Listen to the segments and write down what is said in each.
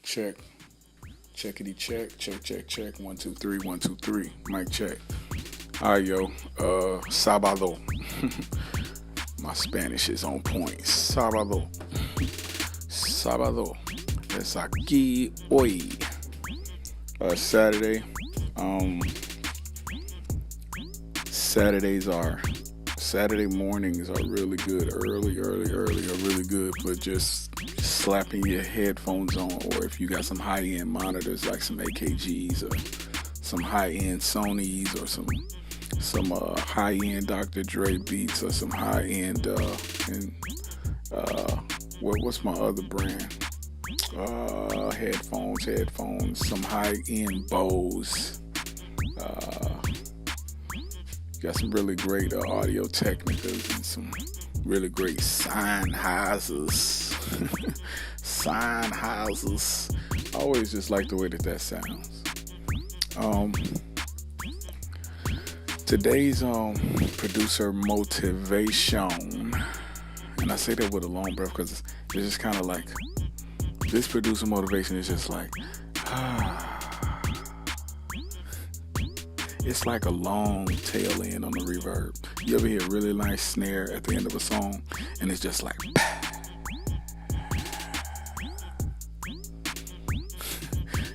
Check. Checkity check. Check, check, check. 1, 2, 3, 1, 2, 3. Mic check. Alright, yo. Sábado. My Spanish is on point. Sábado. Sábado. Es aquí hoy. Saturday. Saturday mornings are really good. Early are really good for just slapping your headphones on, or if you got some high-end monitors like some AKGs or some high-end Sonys or some high-end Dr. Dre beats or some high-end what's my other brand? Headphones, some high-end Bose. Got some really great Audio Technicas and some really great Sennheisers. Sennheisers. I always just like the way that sounds. Today's producer motivation, and I say that with a long breath because it's just kind of like, this producer motivation is just like, it's like a long tail end on the reverb. You ever hear a really nice snare at the end of a song, and it's just like,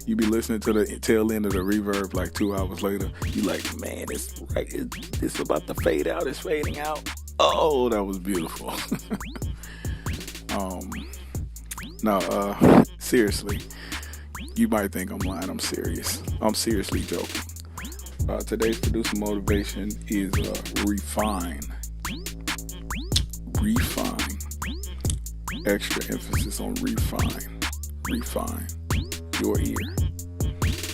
you be listening to the tail end of the reverb like 2 hours later. You like, man, it's about to fade out. It's fading out. Oh, that was beautiful. Seriously, you might think I'm lying. I'm serious. I'm seriously joking. Today's producer motivation is refine. Refine. Extra emphasis on refine. Refine your ear.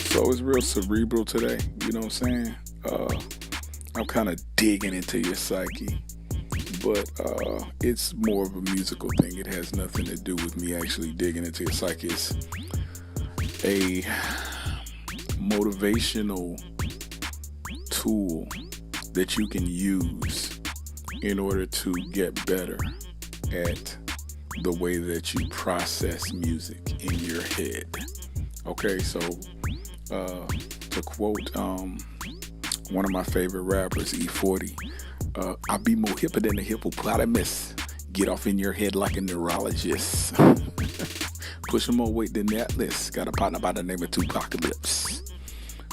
So it's real cerebral today. You know what I'm saying? I'm kind of digging into your psyche, but it's more of a musical thing. It has nothing to do with me actually digging into your psyche. It's a motivational tool that you can use in order to get better at the way that you process music in your head. Okay, so to quote one of my favorite rappers, E40, I be more hipper than a hippopotamus. Get off in your head like a neurologist. Pushing more weight than the Atlas. Got a partner by the name of Tupacalypse.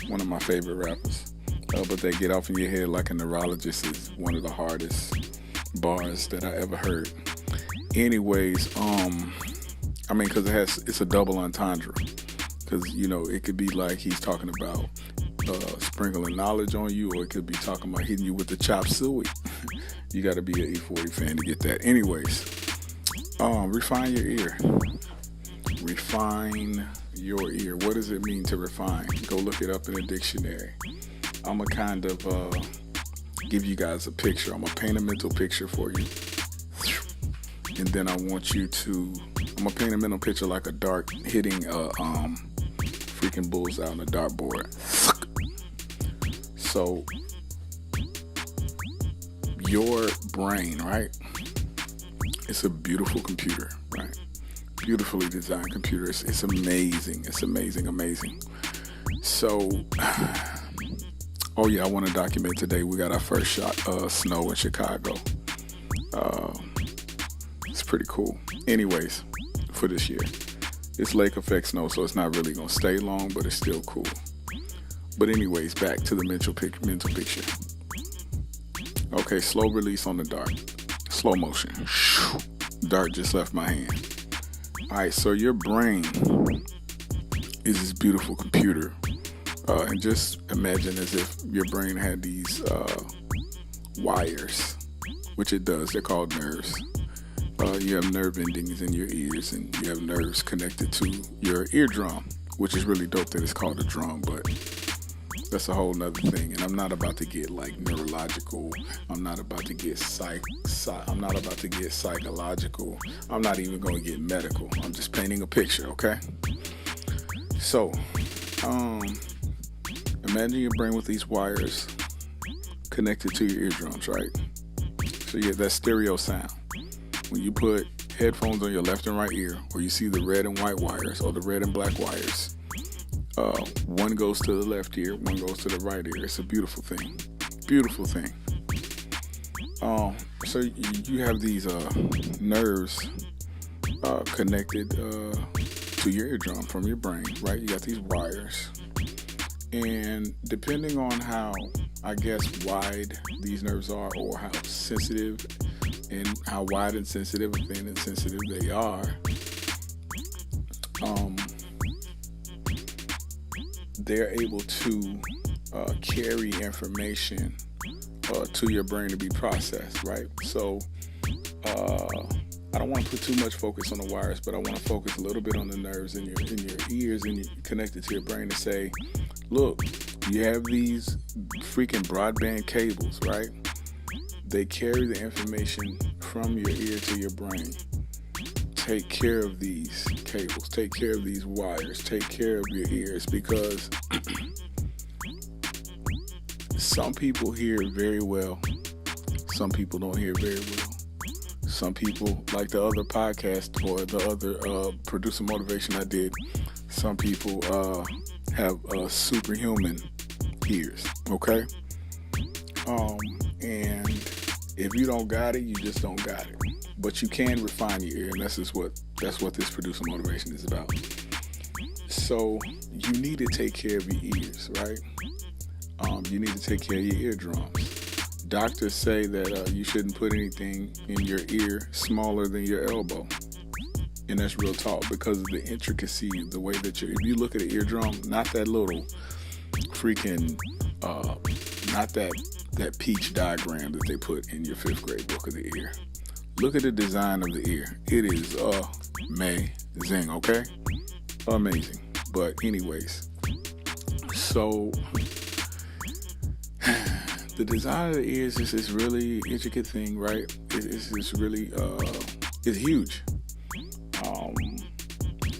One of my favorite rappers. But that get off in your head like a neurologist is one of the hardest bars that I ever heard. Anyways, because it's a double entendre. Because, it could be like he's talking about sprinkling knowledge on you, or it could be talking about hitting you with the chop suey. You got to be an E40 fan to get that. Anyways, refine your ear. Refine your ear. What does it mean to refine? Go look it up in a dictionary. I'm going to kind of give you guys a picture. I'm going to paint a mental picture for you. And then I'm going to paint a mental picture like a dart hitting freaking bullseye on a dartboard. So, your brain, right? It's a beautiful computer, right? Beautifully designed computer. It's amazing. It's amazing. So, oh yeah, I want to document today. We got our first shot of snow in Chicago. It's pretty cool. Anyways, for this year, it's lake effect snow, so it's not really gonna stay long, but it's still cool. But anyways, back to the mental picture. Okay, slow release on the dart. Slow motion. Dart just left my hand. All right, so your brain is this beautiful computer. And just imagine as if your brain had these wires, which it does. They're called nerves. You have nerve endings in your ears, and you have nerves connected to your eardrum, which is really dope that it's called a drum, but that's a whole nother thing. And I'm not about to get like neurological. I'm not about to get I'm not about to get psychological. I'm not even going to get medical. I'm just painting a picture, okay? So, imagine your brain with these wires connected to your eardrums, right? So you get that stereo sound. When you put headphones on your left and right ear, or you see the red and white wires or the red and black wires, one goes to the left ear, one goes to the right ear. It's a beautiful thing. Beautiful thing. So you have these nerves connected to your eardrum from your brain, right? You got these wires. And depending on how, I guess, wide these nerves are, or how sensitive and how wide and sensitive or thin and sensitive they are, they're able to carry information to your brain to be processed, right? So I don't want to put too much focus on the wires, but I want to focus a little bit on the nerves in your ears and connected to your brain to say, look, you have these freaking broadband cables, right? They carry the information from your ear to your brain. Take care of these cables, take care of these wires, take care of your ears, because some people hear very well, some people don't hear very well. Some people, like the other podcast or the other producer motivation I did, some people have superhuman ears, okay? And if you don't got it, you just don't got it. But you can refine your ear, and that's what this producer motivation is about. So you need to take care of your ears, right? You need to take care of your eardrums. Doctors say that you shouldn't put anything in your ear smaller than your elbow. And that's real talk, because of the intricacy, the way that if you look at an eardrum, not that little freaking, not that peach diagram that they put in your 5th grade book of the ear. Look at the design of the ear. It is amazing, okay? Amazing. But anyways, so the design of the ears is this really intricate thing, right? It's really, it's huge.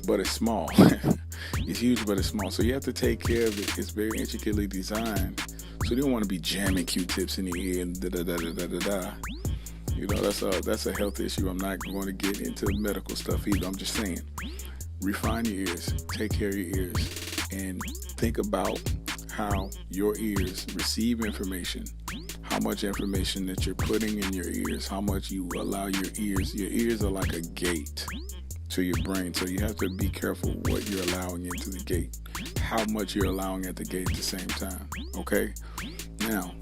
But it's small. It's huge, but it's small. So you have to take care of it. It's very intricately designed. So you don't want to be jamming Q-tips in the ear and da-da-da-da-da-da-da. You know, that's a health issue. I'm not going to get into medical stuff either. I'm just saying, refine your ears, take care of your ears, and think about how your ears receive information, how much information that you're putting in your ears, how much you allow your ears. Your ears are like a gate to your brain, so you have to be careful what you're allowing into the gate, how much you're allowing at the gate at the same time, okay? Now,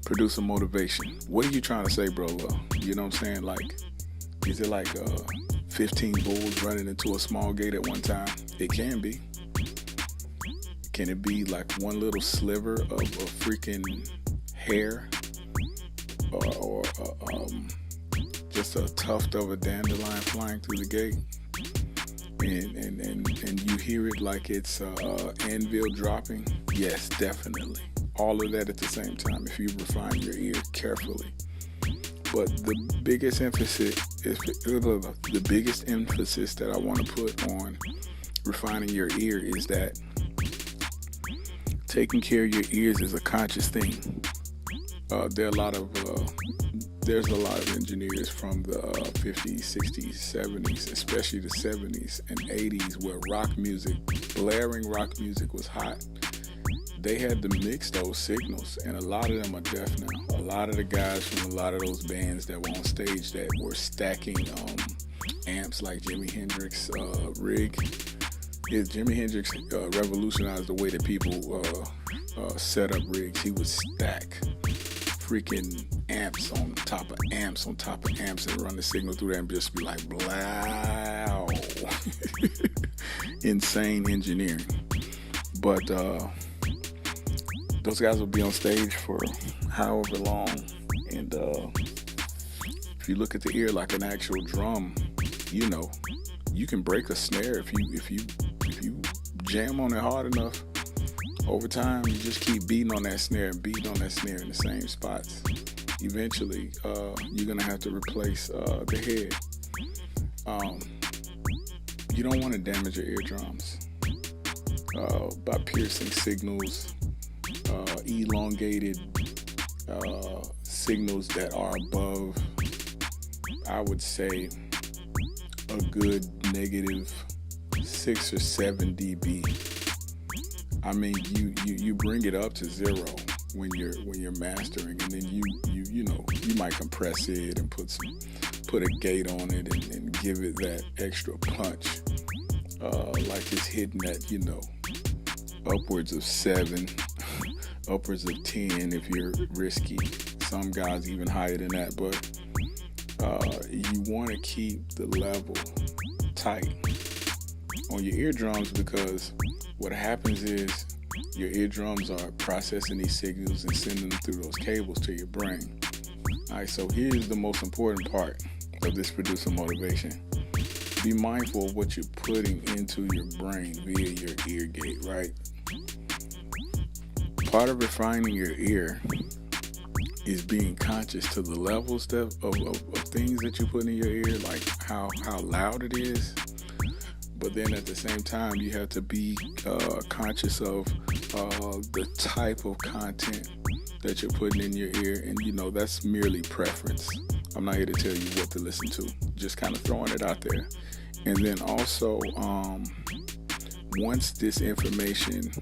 producer motivation. What are you trying to say, bro? You know what I'm saying? Like, is it like 15 bulls running into a small gate at one time? It can be. Can it be like one little sliver of a freaking hair, or just a tuft of a dandelion flying through the gate, and you hear it like it's anvil dropping? Yes, definitely. All of that at the same time, if you refine your ear carefully. But the biggest emphasis that I want to put on refining your ear is that taking care of your ears is a conscious thing. There's a lot of engineers from the 50s, 60s, 70s, especially the 70s and 80s, where blaring rock music was hot. They had to mix those signals, and a lot of them are deaf now. A lot of the guys from a lot of those bands that were on stage that were stacking amps like Jimi Hendrix rig. Jimi Hendrix revolutionized the way that people set up rigs. He would stack freaking amps on top of amps on top of amps and run the signal through there and just be like, blow. Insane engineering. But those guys will be on stage for however long, and if you look at the ear like an actual drum, you know, you can break a snare if you jam on it hard enough. Over time, you just keep beating on that snare and beating on that snare in the same spots. Eventually, you're gonna have to replace the head. You don't want to damage your eardrums by piercing signals, elongated signals that are above I would say a good negative 6 or 7 dB. I mean, you bring it up to 0 when you're mastering, and then you might compress it and put a gate on it and give it that extra punch, like it's hitting at upwards of 7, upwards of 10 if you're risky. Some guys even higher than that, but you want to keep the level tight on your eardrums, because what happens is your eardrums are processing these signals and sending them through those cables to your brain. All right, so here's the most important part of this producer motivation. Be mindful of what you're putting into your brain via your ear gate, right? Part of refining your ear is being conscious to the levels of things that you put in your ear, like how loud it is. But then at the same time, you have to be conscious of the type of content that you're putting in your ear. And, that's merely preference. I'm not here to tell you what to listen to, just kind of throwing it out there. And then also, once this information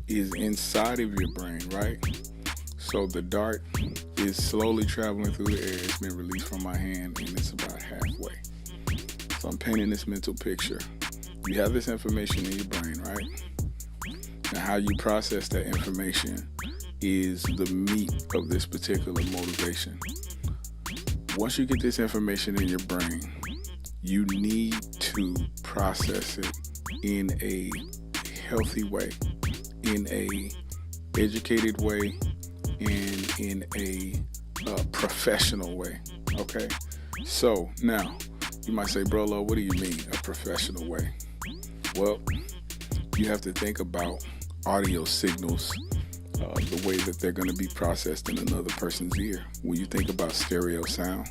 is inside of your brain, right? So the dart is slowly traveling through the air. It's been released from my hand, and it's about halfway. So I'm painting this mental picture. You have this information in your brain, right? Now, how you process that information is the meat of this particular motivation. Once you get this information in your brain, you need to process it in a healthy way, in a educated way, and in a professional way. Okay? So now, you might say, Brolo, what do you mean, a professional way? Well, you have to think about audio signals, the way that they're going to be processed in another person's ear. When you think about stereo sound,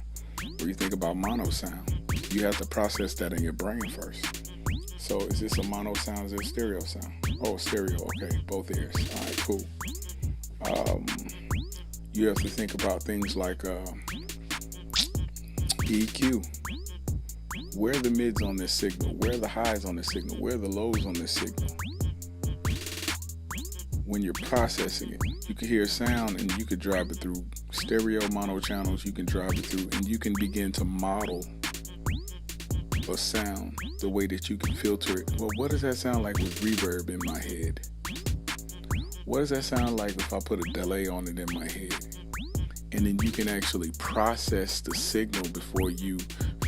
or you think about mono sound, you have to process that in your brain first. So is this a mono sound, is it a stereo sound? Oh, stereo, okay, both ears. All right, cool. You have to think about things like EQ. Where are the mids on this signal? Where are the highs on this signal? Where are the lows on this signal? When you're processing it, you can hear a sound and you could drive it through stereo mono channels. You can drive it through, and you can begin to model a sound the way that you can filter it. Well, what does that sound like with reverb in my head? What does that sound like if I put a delay on it in my head? And then you can actually process the signal before you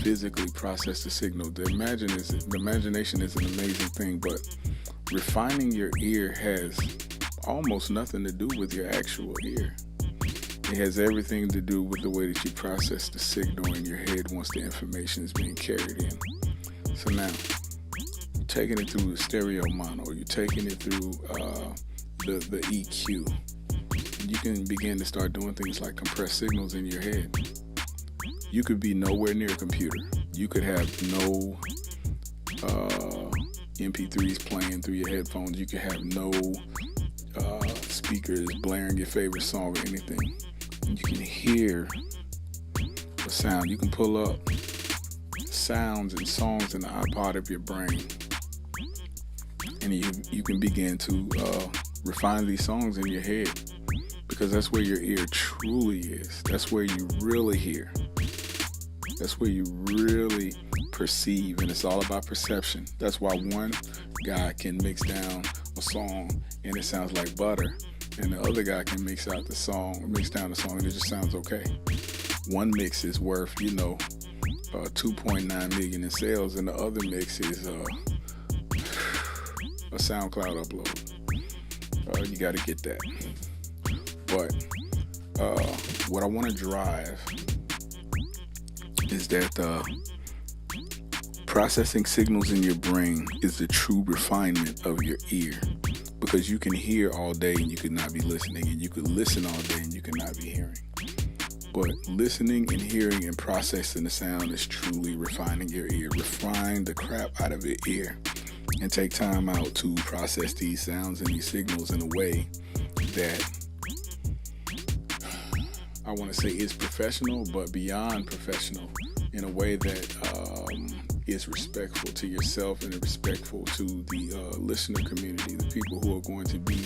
physically process the signal. The imagination is an amazing thing, but refining your ear has almost nothing to do with your actual ear. It has everything to do with the way that you process the signal in your head once the information is being carried in. So now, you're taking it through the stereo mono, you're taking it through the EQ. You can begin to start doing things like compress signals in your head. You could be nowhere near a computer. You could have no MP3s playing through your headphones. You could have no speakers blaring your favorite song or anything. And you can hear a sound. You can pull up sounds and songs in the iPod of your brain. And you can begin to refine these songs in your head, because that's where your ear truly is. That's where you really hear. That's where you really perceive, and it's all about perception. That's why one guy can mix down a song and it sounds like butter, and the other guy can mix down the song and it just sounds okay. One mix is worth, 2.9 million in sales, and the other mix is a SoundCloud upload. You got to get that. But what I want to drive is that processing signals in your brain is the true refinement of your ear, because you can hear all day and you could not be listening, and you could listen all day and you could not be hearing. But listening and hearing and processing the sound is truly refining your ear. Refine the crap out of your ear and take time out to process these sounds and these signals in a way that I want to say is professional, but beyond professional. in a way that is respectful to yourself and respectful to the listener community, the people who are going to be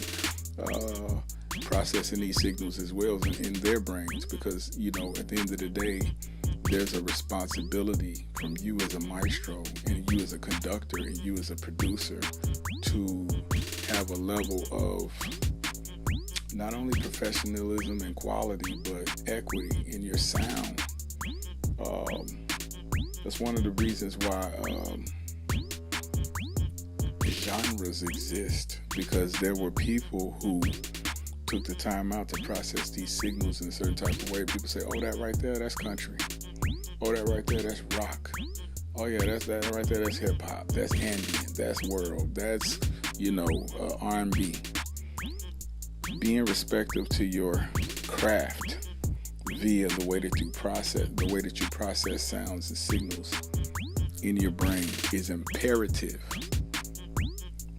processing these signals as well in their brains. Because, you know, at the end of the day, there's a responsibility from you as a maestro and you as a conductor and you as a producer to have a level of not only professionalism and quality, but equity in your sound. That's one of the reasons why genres exist, because there were people who took the time out to process these signals in a certain type of way. People say, oh, that right there, that's country. Oh, that right there, that's rock. Oh yeah, that right there, that's hip hop. That's ambient. That's world. That's, you know, R&B. Being respectful to your craft via the way that you process sounds and signals in your brain is imperative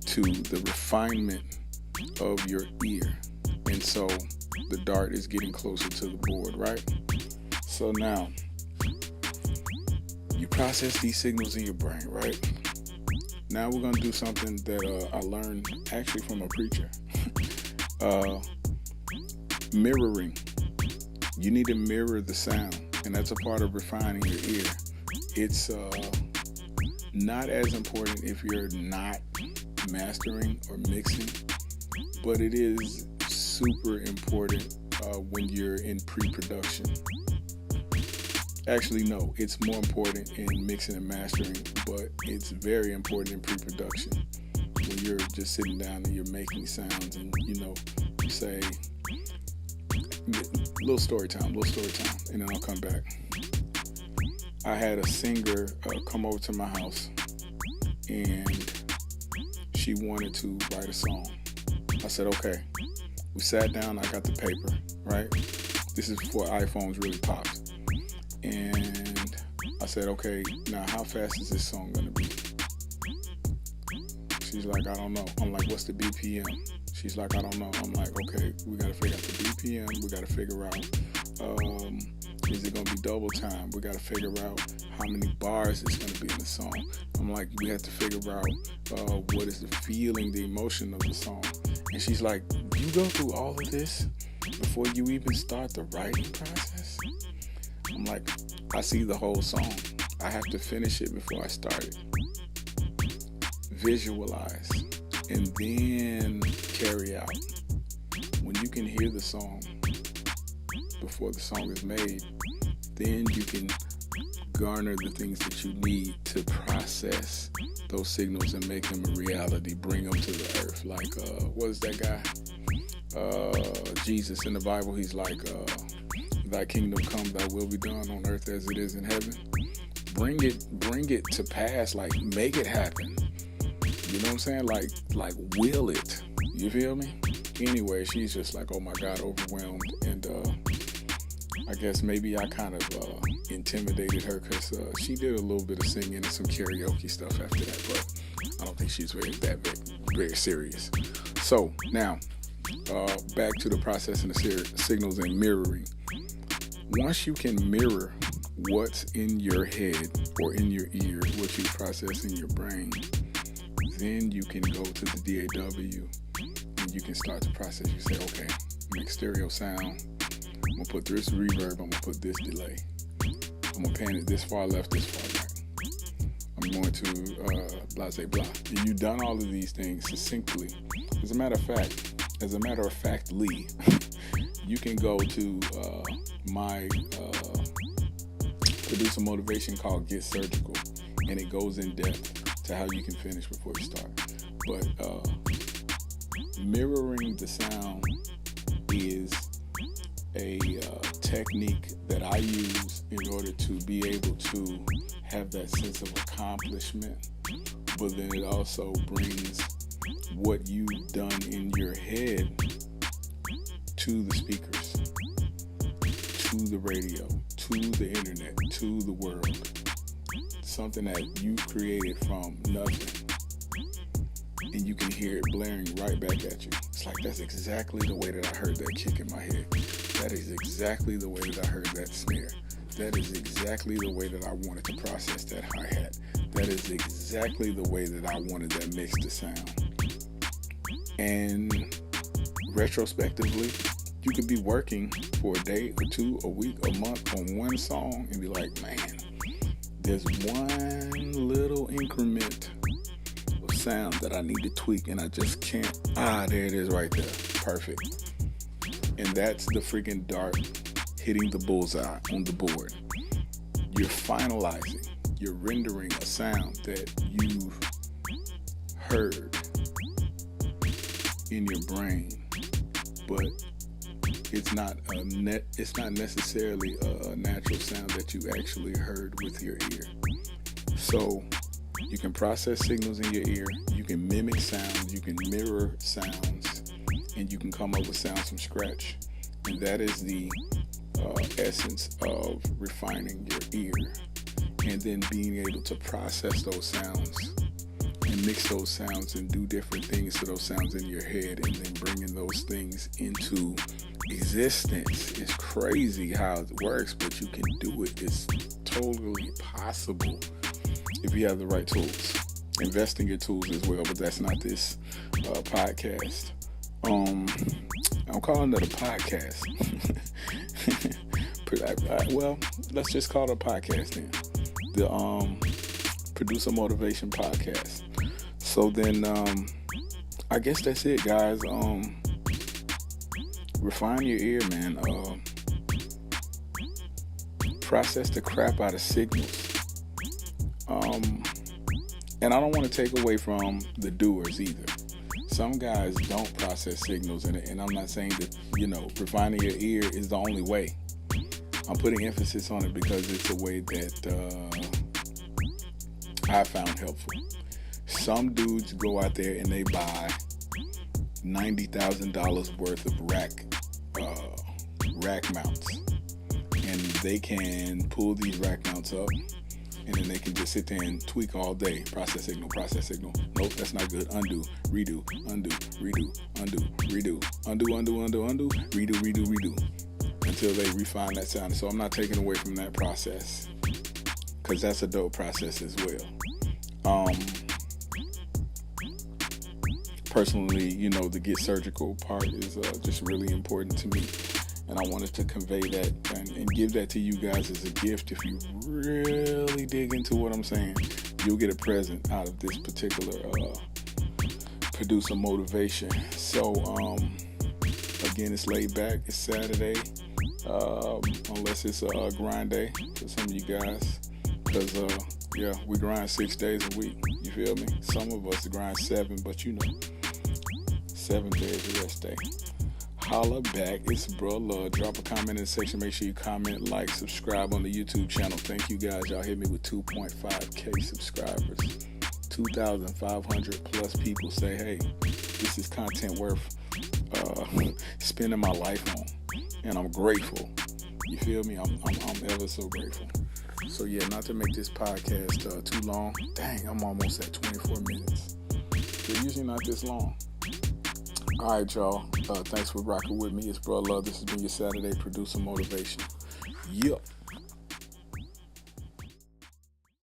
to the refinement of your ear. And so the dart is getting closer to the board, right? So now you process these signals in your brain, right? Now we're going to do something that I learned actually from a preacher. Mirroring. You need to mirror the sound, and that's a part of refining your ear. It's not as important if you're not mastering or mixing, but it is super important when you're in pre-production. Actually, no, it's more important in mixing and mastering, but it's very important in pre-production. When you're just sitting down and you're making sounds and, you know, you say, little story time, and then I'll come back. I had a singer come over to my house, and she wanted to write a song. I said, okay. We sat down, I got the paper, right? This is before iPhones really popped. And I said, okay, now how fast is this song gonna be? She's like, I don't know. I'm like, what's the BPM? She's like, I don't know. I'm like, okay, we gotta figure out the BPM. We gotta figure out, is it gonna be double time? We gotta figure out how many bars it's gonna be in the song. I'm like, we have to figure out what is the feeling, the emotion of the song. And she's like, you go through all of this before you even start the writing process? I'm like, I see the whole song. I have to finish it before I start it. Visualize and then carry out. When you can hear the song before the song is made, then you can garner the things that you need to process those signals and make them a reality, bring them to the earth. Like, what is that guy? Jesus in the Bible, he's like, thy kingdom come, thy will be done on earth as it is in heaven. Bring it to pass, like make it happen. You know what I'm saying? Like will it. You feel me? Anyway, she's just like, oh my God, overwhelmed. And I guess maybe I kind of intimidated her because she did a little bit of singing and some karaoke stuff after that, but I don't think she's very serious. So now, back to the processing the signals and mirroring. Once you can mirror what's in your head or in your ear, what you process in your brain, then you can go to the DAW and you can start to process. You say, okay, make stereo sound. I'm gonna put this reverb, I'm gonna put this delay. I'm gonna pan it this far left, this far right. I'm going to blah, say blah. And you've done all of these things succinctly. As a matter of factly, you can go to my producer motivation called Get Surgical, and it goes in depth to how you can finish before you start. But mirroring the sound is a technique that I use in order to be able to have that sense of accomplishment, but then it also brings what you've done in your head to the speakers, to the radio, to the internet, to the world. Something that you created from nothing, and you can hear it blaring right back at you. It's like, that's exactly the way that I heard that kick in my head. That is exactly the way that I heard that snare. That is exactly the way that I wanted to process that hi-hat. That is exactly the way that I wanted that mix to sound. And retrospectively, you could be working for a day or two, a week, a month on one song and be like, man, there's one little increment of sound that I need to tweak and I just can't. There it is right there. Perfect. And that's the freaking dart hitting the bullseye on the board. You're finalizing, you're rendering a sound that you've heard in your brain, but it's not necessarily a natural sound that you actually heard with your ear. So you can process signals in your ear, you can mimic sounds, you can mirror sounds, and you can come up with sounds from scratch. And that is the essence of refining your ear, and then being able to process those sounds and mix those sounds and do different things to those sounds in your head, and then bringing those things into existence. It's crazy how it works, but you can do it. It's totally possible if you have the right tools. Invest in your tools as well, but that's not this podcast. I'm calling it a podcast. Well, let's just call it a podcast then. The Producer Motivation Podcast. So then, I guess that's it, guys. Refine your ear, man. Process the crap out of signals. And I don't want to take away from the doers either. Some guys don't process signals, and I'm not saying that, refining your ear is the only way. I'm putting emphasis on it because it's a way that I found helpful. Some dudes go out there and they buy $90,000 worth of rack mounts, and they can pull these rack mounts up, and then they can just sit there and tweak all day. Process signal. Nope, that's not good. Undo, redo, undo, redo, undo, redo, undo, redo, until they refine that sound. So I'm not taking away from that process, because that's a dope process as well. Personally, the get surgical part is just really important to me. And I wanted to convey that and give that to you guys as a gift. If you really dig into what I'm saying, you'll get a present out of this particular producer motivation. So, again, it's laid back. It's Saturday, unless it's a grind day for some of you guys. Because, we grind 6 days a week. You feel me? Some of us grind 7, but 7 days rest day. Holla back. It's Bro Love. Drop a comment in the section. Make sure you comment, like, subscribe on the YouTube channel. Thank you guys. Y'all hit me with 2.5K subscribers. 2,500 plus people say, hey, this is content worth spending my life on. And I'm grateful. You feel me? I'm ever so grateful. So yeah, not to make this podcast too long. Dang, I'm almost at 24 minutes. They're usually not this long. All right, y'all. Thanks for rocking with me. It's Bro Love. This has been your Saturday Producer Motivation. Yup.